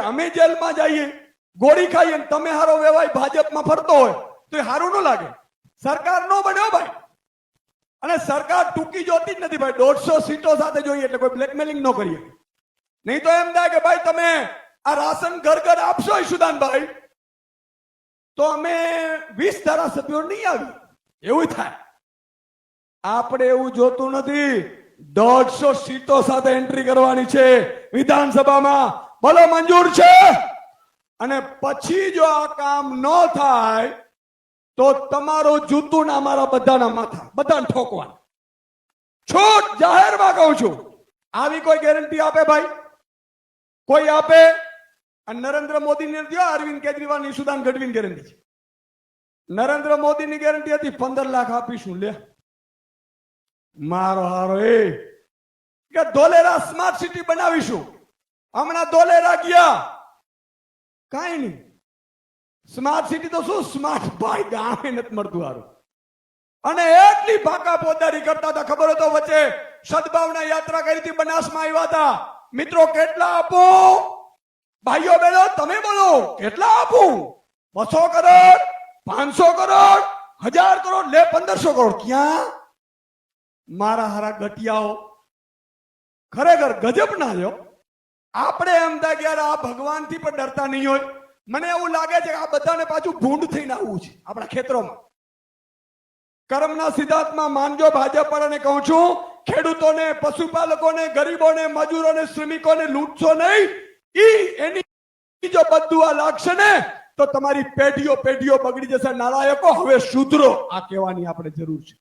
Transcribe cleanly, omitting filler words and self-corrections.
અમે જેલમાં જઈએ, ગોળી ખાઈએ, તમે હારો વેવાય ભાજપમાં ફરતો હોય તો એ હારું ન લાગે. સરકાર નો બન્યો ભાઈ, અને સરકાર ટૂંકી જોતી જ નથી ભાઈ. 150 સીટો સાથે જોઈએ એટલે કોઈ બ્લેકમેલિંગ ન કરીએ. નહીં તો એમ થાય કે ભાઈ તમે આ રાશન ઘર ઘર આપશો ઈશુદાનભાઈ તો અમે 20 ધારાસભ્યો નહીં આવી, એવું થાય. આપણે એવું જોતું નથી. 150 સીટો સાથે એન્ટ્રી કરવાની છે વિધાનસભામાં. બોલો મંજૂર છે? અને પછી જો આ કામ ન થાય તો તમારું જૂતું ના મારા બધાના માથા, બધાને ઠોકવાના. છૂટ જાહેરમાં કહું છું. આવી કોઈ ગેરંટી આપે ભાઈ? કોઈ આપે? અને નરેન્દ્ર મોદીની નથી, અરવિંદ કેજરીવાલ, ઈશુદાન ગઢવીની ગેરંટી છે. નરેન્દ્ર મોદીની ગેરંટી હતી 15 લાખ આપીશું. લે મારો હારો એ કે ધોલેરા સ્માર્ટ સિટી બનાવીશું. હમણાં ધોલેરા ગયા, કાંઈ નહીં. સ્માર્ટ સિટી તો શું, સ્માર્ટ ભાઈ ગામે નથી મળતું હારું. અને એટલી ભાકા પોદારી કરતા હતા, ખબર હતો વચ્ચે સદભાવના યાત્રા કરી હતી, બનાસમાં આવ્યા હતા. મિત્રો કેટલા આપું? ભાઈઓ બહેનો તમે બોલો, કેટલા આપું? 200 કરોડ, 500 કરોડ, 1000 કરોડ, લે 1500 કરોડ. ક્યાં? મારા હારા ગટિયાઓ ખરેખર ગજબ ના લ્યો. આપણે એમ થાય કે યાર આ ભગવાનથી પણ ડરતા નહીં હોય. મને એવું લાગે છે કે આ બધાને પાછું ભૂંડ થઈને આવવું છે આપણા ખેતરોમાં. કર્મના સિદ્ધાંતમાં માનજો. ભાજપ વાળાને કહું છું, ખેડૂતોને, પશુપાલકોને, ગરીબોને, મજૂરોને, શ્રમિકોને લૂંટશો નહીં. એની જો બધું આ લાગશે ને તો તમારી પેઢીઓ બગડી જશે. નાલાયકો હવે સુધરો, આ કહેવાની આપણે જરૂર છે.